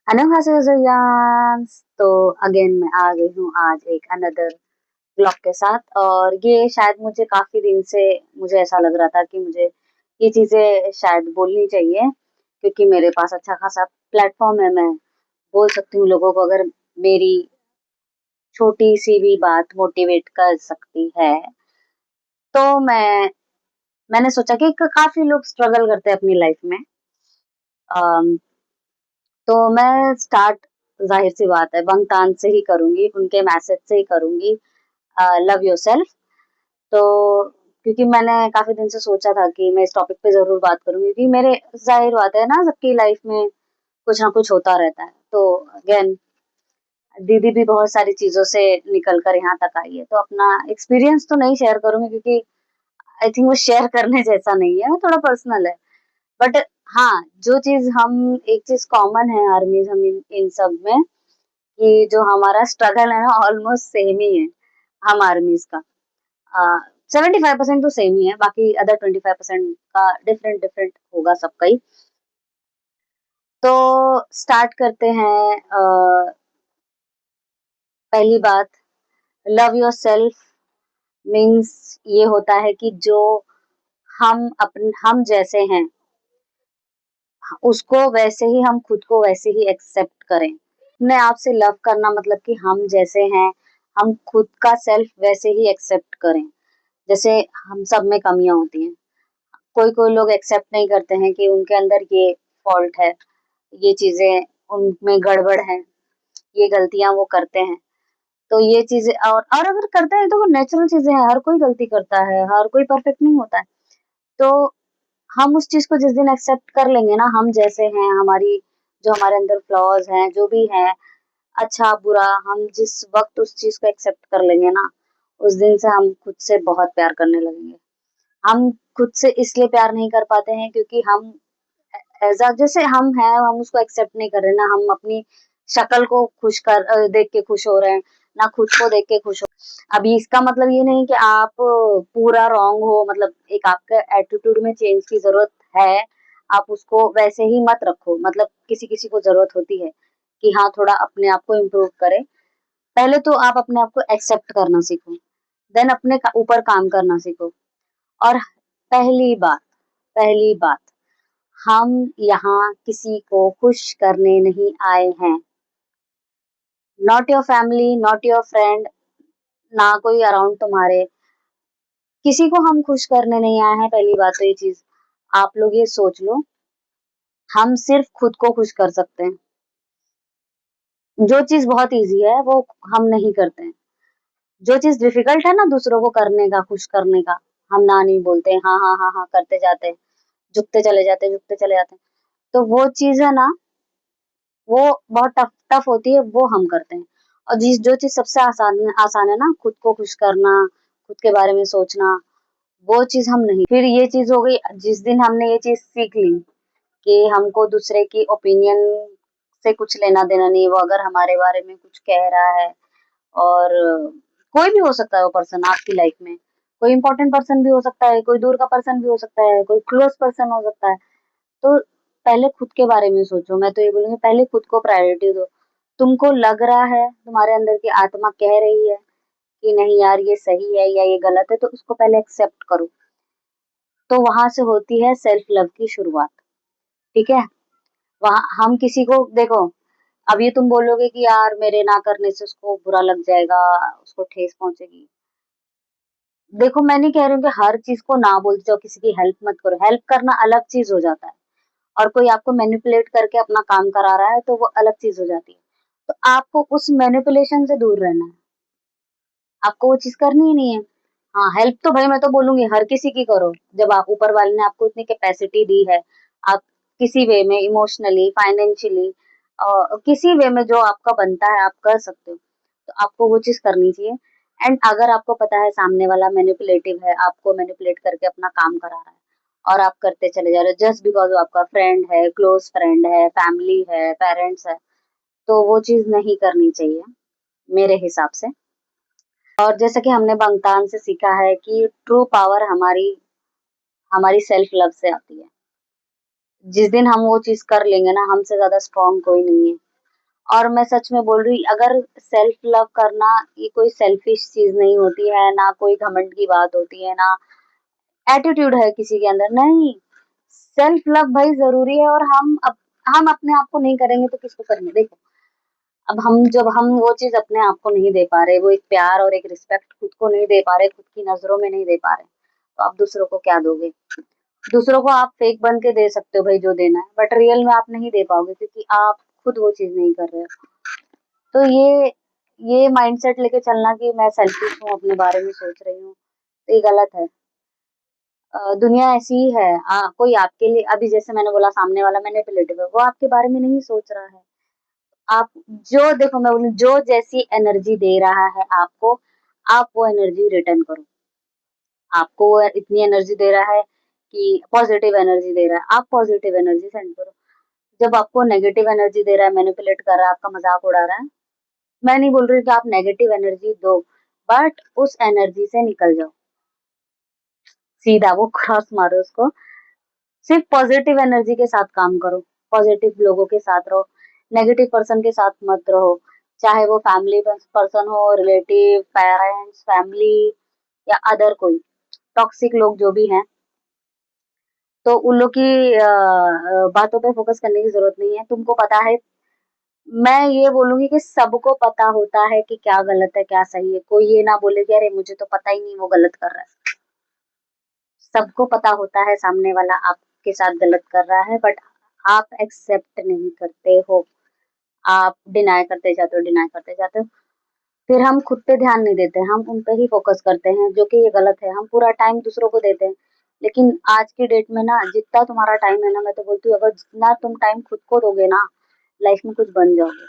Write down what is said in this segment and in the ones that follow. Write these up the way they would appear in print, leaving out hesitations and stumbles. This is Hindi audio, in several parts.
अन्यहासेयोस। तो अगेन मैं आ गई हूँ आज एक अनदर ब्लॉग के साथ, और ये शायद मुझे काफी दिन से मुझे ऐसा लग रहा था कि मुझे ये चीजें शायद बोलनी चाहिए, क्योंकि मेरे पास अच्छा खासा प्लेटफॉर्म है। मैं बोल सकती हूँ लोगों को, अगर मेरी छोटी सी भी बात मोटिवेट कर सकती है तो मैंने सोचा कि काफी लोग स्ट्रगल करते हैं अपनी लाइफ में। अम, तो मैं स्टार्ट, जाहिर सी बात है, बंगतान से ही करूंगी, उनके मैसेज से ही करूंगी, लव योरसेल्फ। तो क्योंकि मैंने काफी दिन से सोचा था कि मैं इस टॉपिक पे जरूर बात करूंगी, क्योंकि मेरे, जाहिर बात है ना, सबकी लाइफ में कुछ ना कुछ होता रहता है। तो अगेन दीदी भी बहुत सारी चीजों से निकल कर यहाँ तक आई है, तो अपना एक्सपीरियंस तो नहीं शेयर करूंगी, क्योंकि आई थिंक वो शेयर करने जैसा नहीं है, वो थोड़ा पर्सनल है। बट हाँ, जो चीज हम, एक चीज कॉमन है आर्मीज, हम इन सब में, कि जो हमारा स्ट्रगल है ना, ऑलमोस्ट सेम ही है हम आर्मीज का। 75% तो सेम ही है, बाकी अदर 25% का डिफरेंट डिफरेंट होगा सबका ही। तो स्टार्ट करते हैं। पहली बात, लव योर सेल्फ मीन्स ये होता है कि जो हम जैसे हैं, उसको वैसे ही, हम खुद को वैसे ही एक्सेप्ट करें। अपने आप से लव करना मतलब कि हम जैसे हैं, हम खुद का सेल्फ वैसे ही एक्सेप्ट करें। जैसे हम सब में कमियां होती हैं, कोई कोई लोग एक्सेप्ट नहीं करते हैं कि उनके अंदर ये फॉल्ट है, ये चीजें उनमें गड़बड़ है, ये गलतियां वो करते हैं। तो ये चीजें, और अगर करते हैं तो वो नेचुरल चीजें हैं, हर कोई गलती करता है, हर कोई परफेक्ट नहीं होता है। तो हम उस चीज को जिस दिन एक्सेप्ट कर लेंगे ना, हम जैसे हैं, हमारी जो हमारे अंदर फ्लॉज हैं, जो भी है, अच्छा बुरा, हम जिस वक्त उस चीज को एक्सेप्ट कर लेंगे ना, उस दिन से हम खुद से बहुत प्यार करने लगेंगे। हम खुद से इसलिए प्यार नहीं कर पाते हैं क्योंकि हम ऐसा, जैसे हम हैं, हम उसको एक्सेप्ट नहीं कर रहे ना, हम अपनी शक्ल को देख के खुश हो रहे हैं, ना खुद को देख के खुश हो। अभी इसका मतलब ये नहीं कि आप पूरा रॉन्ग हो, मतलब एक आपके एटीट्यूड में चेंज की जरूरत है, आप उसको वैसे ही मत रखो। मतलब किसी किसी को जरूरत होती है कि हाँ, थोड़ा अपने आप को इम्प्रूव करे। पहले तो आप अपने आप को एक्सेप्ट करना सीखो, देन अपने ऊपर काम करना सीखो। और पहली बात, हम यहाँ किसी को खुश करने नहीं आए हैं। Not your family, not your friend, ना कोई अराउंड तुम्हारे, किसी को हम खुश करने नहीं आए हैं। पहली बात तो ये चीज आप लोग ये सोच लो, हम सिर्फ खुद को खुश कर सकते हैं। जो चीज बहुत इजी है वो हम नहीं करते हैं। जो चीज डिफिकल्ट है ना दूसरों को करने का, खुश करने का, हम ना नहीं बोलते हैं, हाँ हाँ हाँ हाँ करते जाते हैं, झुकते चले जाते हैं। तो वो चीज है ना, वो बहुत टफ टफ होती है, वो हम करते हैं। और जिस जो चीज सबसे आसान आसान है ना, खुद को खुश करना, खुद के बारे में सोचना, वो चीज हम नहीं। फिर ये चीज हो गई, जिस दिन हमने ये चीज सीख ली कि हमको दूसरे की ओपिनियन से कुछ लेना देना नहीं है, वो अगर हमारे बारे में कुछ कह रहा है, और कोई भी हो सकता है वो पर्सन आपकी लाइफ में, कोई इंपॉर्टेंट पर्सन भी हो सकता है, कोई दूर का पर्सन भी हो सकता है, कोई क्लोज पर्सन हो सकता है। तो पहले खुद के बारे में सोचो। मैं तो ये बोलूंगी, पहले खुद को प्रायोरिटी दो। तुमको लग रहा है, तुम्हारे अंदर की आत्मा कह रही है कि नहीं यार ये सही है या ये गलत है, तो उसको पहले एक्सेप्ट करो। तो वहां से होती है सेल्फ लव की शुरुआत। ठीक है, वहां हम किसी को देखो, अब ये तुम बोलोगे कि यार मेरे ना करने से उसको बुरा लग जाएगा, उसको ठेस पहुंचेगी। देखो, मैं नहीं कह रही हूँ कि हर चीज को ना बोलते जाओ, किसी की हेल्प मत करो, हेल्प करना अलग चीज हो जाता है। और कोई आपको मैनिपुलेट करके अपना काम करा रहा है तो वो अलग चीज हो जाती है। तो आपको उस मैनिपुलेशन से दूर रहना है, आपको वो चीज करनी ही नहीं है। हाँ, हेल्प तो भाई मैं तो बोलूंगी हर किसी की करो, जब आप ऊपर वाले ने आपको इतनी कैपेसिटी दी है। आप किसी वे में इमोशनली, फाइनेंशियली, किसी वे में जो आपका बनता है आप कर सकते हो, तो आपको वो चीज करनी चाहिए। एंड अगर आपको पता है सामने वाला मैनिपुलेटिव है, आपको मैनिपुलेट करके अपना काम करा रहा है, और आप करते चले जा रहे हो जस्ट बिकॉज वो आपका फ्रेंड है, क्लोज फ्रेंड है, फैमिली है, पेरेंट्स है, तो वो चीज नहीं करनी चाहिए मेरे हिसाब से। और जैसा कि हमने बंगतान से सीखा है कि ट्रू पावर हमारी हमारी सेल्फ लव से आती है। जिस दिन हम वो चीज कर लेंगे ना, हमसे ज्यादा स्ट्रांग कोई नहीं है। और मैं सच में बोल रही, अगर सेल्फ लव करना ये कोई सेल्फिश चीज नहीं होती है, ना कोई घमंड की बात होती है, ना एटीट्यूड है किसी के अंदर, नहीं। सेल्फ लव भाई जरूरी है। और हम अपने आप को नहीं करेंगे तो किसको करेंगे? देखो, अब जब हम वो चीज अपने आप को नहीं दे पा रहे, वो एक प्यार और एक रिस्पेक्ट खुद को नहीं दे पा रहे, खुद की नजरों में नहीं दे पा रहे, तो आप दूसरों को क्या दोगे? दूसरों को आप फेक बन के दे सकते हो भाई जो देना है, बट रियल में आप नहीं दे पाओगे, क्योंकि आप खुद वो चीज नहीं कर रहे हो। तो ये माइंडसेट लेके चलना कि मैं सेल्फिश हूँ, अपने बारे में सोच रही हूँ, तो ये गलत है। दुनिया ऐसी ही है। कोई आपके लिए, अभी जैसे मैंने बोला, सामने वाला मैनिपुलेटिव है, वो आपके बारे में नहीं सोच रहा है। आप जो देखो, मैं बोलूं, जो जैसी एनर्जी दे रहा है आपको, आप वो एनर्जी रिटर्न करो। आपको वो इतनी एनर्जी दे रहा है कि पॉजिटिव एनर्जी दे रहा है, आप पॉजिटिव एनर्जी सेंड करो। जब आपको नेगेटिव एनर्जी दे रहा है, मैनिपुलेट कर रहा है, आपका मजाक उड़ा रहा है, मैं नहीं बोल रही कि आप नेगेटिव एनर्जी दो, बट उस एनर्जी से निकल जाओ, सीधा वो क्रॉस मारो उसको। सिर्फ पॉजिटिव एनर्जी के साथ काम करो, पॉजिटिव लोगों के साथ रहो, नेगेटिव पर्सन के साथ मत रहो। चाहे वो फैमिली पर्सन हो, रिलेटिव, पेरेंट्स, फैमिली, या अदर कोई टॉक्सिक लोग जो भी हैं, तो उन लोग की बातों पे फोकस करने की जरूरत नहीं है। तुमको पता है, मैं ये बोलूंगी कि सबको पता होता है कि क्या गलत है क्या सही है। कोई ये ना बोले कि अरे मुझे तो पता ही नहीं वो गलत कर रहा है। सबको पता होता है सामने वाला आपके साथ गलत कर रहा है, बट आप एक्सेप्ट नहीं करते हो। आप डिनाई करते जाते हो, डिनाई करते जाते हो। फिर हम खुद पे ध्यान नहीं देते, हम उन पे ही फोकस करते हैं, जो कि ये गलत है। हम पूरा टाइम दूसरों को देते हैं, लेकिन आज की डेट में ना, जितना तुम्हारा टाइम है ना, मैं तो बोलती हूँ, अगर जितना तुम टाइम खुद को दोगे ना, लाइफ में कुछ बन जाओगे।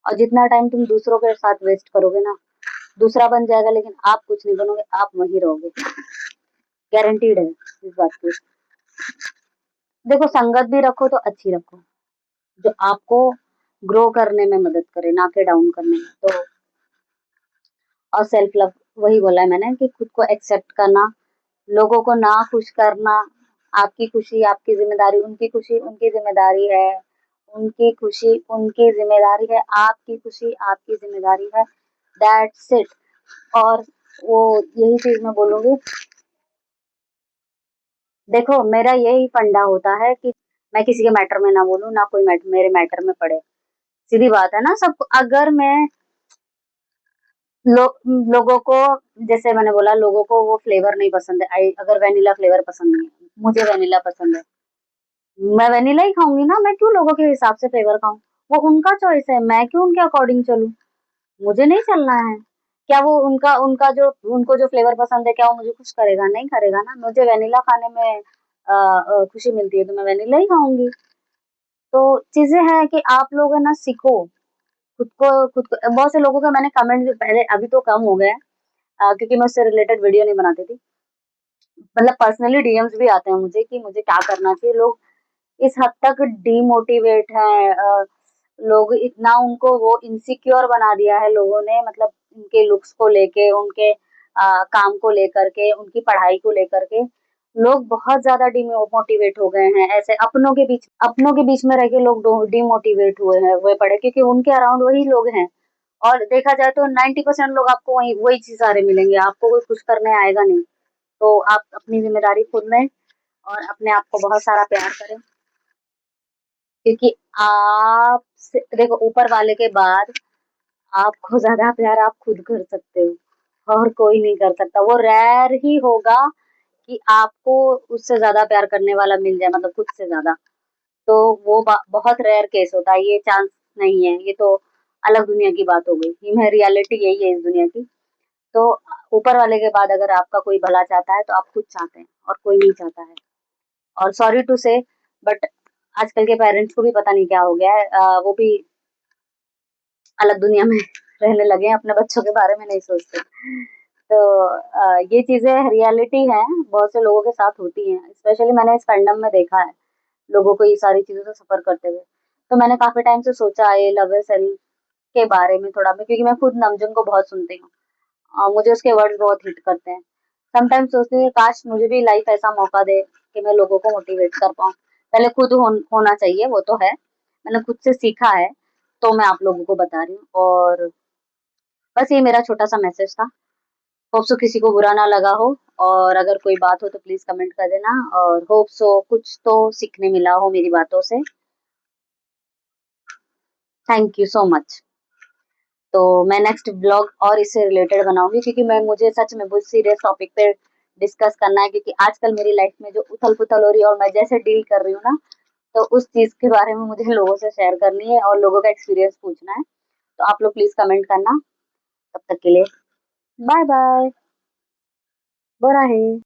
और जितना टाइम तुम दूसरों के साथ वेस्ट करोगे ना, दूसरा बन जाएगा, लेकिन आप कुछ नहीं बनोगे, आप वहीं रहोगे। गारंटीड है इस बात की। देखो, संगत भी रखो तो अच्छी रखो, जो आपको ग्रो करने में मदद करे, ना कि डाउन करने में। तो और सेल्फ लव, वही बोला है मैंने कि खुद को एक्सेप्ट करना, लोगों को ना खुश करना। आपकी खुशी आपकी जिम्मेदारी, उनकी खुशी उनकी जिम्मेदारी है, उनकी खुशी उनकी जिम्मेदारी है, आपकी खुशी आपकी जिम्मेदारी है। That's it. और वो यही चीज मैं बोलूंगी। देखो, मेरा यही फंडा होता है कि मैं किसी के मैटर में ना बोलूं, ना कोई मेरे मैटर में पड़े। सीधी बात है ना। सब अगर मैं लो, लोगों को, जैसे मैंने बोला, लोगों को वो फ्लेवर नहीं पसंद है, अगर वेनिला फ्लेवर पसंद नहीं है, मुझे वेनिला पसंद है, मैं वेनिला ही खाऊंगी ना। मैं क्यों लोगों के हिसाब से फ्लेवर खाऊं? वो उनका चॉइस है, मैं क्यों उनके अकॉर्डिंग चलूं? मुझे नहीं चलना है। क्या वो उनका उनका जो उनको जो फ्लेवर पसंद है, क्या वो मुझे खुश करेगा? नहीं करेगा ना। मुझे वेनिला खाने में खुशी मिलती है, तो मैं वेनिला ही खाऊंगी। तो चीजें हैं कि आप लोग है ना, सीखो। खुद को बहुत से लोगों का मैंने कमेंट भी पहले, अभी तो कम हो गए हैं, क्योंकि मैं उससे रिलेटेड वीडियो नहीं बनाती थी। मतलब पर्सनली डीएम्स भी आते हैं मुझे कि मुझे क्या करना चाहिए। लोग इस हद तक डीमोटिवेट हैं, लोग इतना, उनको वो इनसिक्योर बना दिया है लोगों ने, मतलब उनके लुक्स को लेके, उनके काम को लेकर के, उनकी पढ़ाई को लेकर के, लोग बहुत ज्यादा डीमोटिवेट हो गए हैं। ऐसे अपनों के बीच में रह के लोग डीमोटिवेट हुए पड़े, क्योंकि उनके अराउंड वही लोग हैं। और देखा जाए तो 90% लोग आपको वही वही चीज सारे मिलेंगे, आपको कोई कुछ करने आएगा नहीं। तो आप अपनी जिम्मेदारी खुद लें, और अपने आप को बहुत सारा प्यार करें, क्योंकि आप देखो, ऊपर वाले के बाद आपको ज्यादा प्यार आप खुद कर सकते हो, और कोई नहीं कर सकता। वो रेयर ही होगा कि आपको उससे ज्यादा प्यार करने वाला मिल जाए, मतलब खुद से ज्यादा। तो वो बहुत रेयर केस होता है, ये चांस नहीं है। ये तो अलग दुनिया की बात हो गई, ये रियलिटी यही है इस दुनिया की। तो ऊपर वाले के बाद अगर आपका कोई भला चाहता है, तो आप खुद चाहते हैं, और कोई नहीं चाहता है। और सॉरी टू से, बट आजकल के पेरेंट्स को भी पता नहीं क्या हो गया है, वो भी अलग दुनिया में रहने लगे हैं, अपने बच्चों के बारे में नहीं सोचते। तो ये चीजें रियलिटी है, बहुत से लोगों के साथ होती हैं। स्पेशली मैंने इस फैंडम में देखा है लोगों को ये सारी चीजों से सफर करते हुए। तो मैंने काफी टाइम से सोचा है लव सेल्फ के बारे में थोड़ा, मैं क्योंकि मैं खुद नमजन को बहुत सुनती हूँ, मुझे उसके वर्ड्स बहुत हिट करते हैं। समटाइम्स सोचती हूँ काश मुझे भी लाइफ ऐसा मौका दे कि मैं लोगों को मोटिवेट कर पाऊँ। पहले खुद होना चाहिए, वो तो है, मैंने खुद से सीखा है। तो मैं आप लोगों को बता रही हूँ और बस ये मेरा छोटा-सा मैसेज था। होप सो किसी को बुरा ना लगा हो और अगर कोई बात हो तो प्लीज़ कमेंट कर देना और होप सो कुछ तो सीखने मिला हो मेरी बातों से। Thank you so much. तो मैं नेक्स्ट व्लॉग और इससे रिलेटेड बनाऊँगी क्योंकि मुझे सच में बहुत सीरियस टॉपिक पे डिस्कस करना है क्योंकि आजकल मेरी लाइफ में जो उथल-पुथल हो रही है और मैं जैसे डील कर रही हूँ ना, तो उस चीज़ के बारे में मुझे लोगों से शेयर करनी है और लोगों का एक्सपीरियंस पूछना है। तो आप लोग प्लीज़ कमेंट करना। तब तक के लिए बाय बाय। बाय।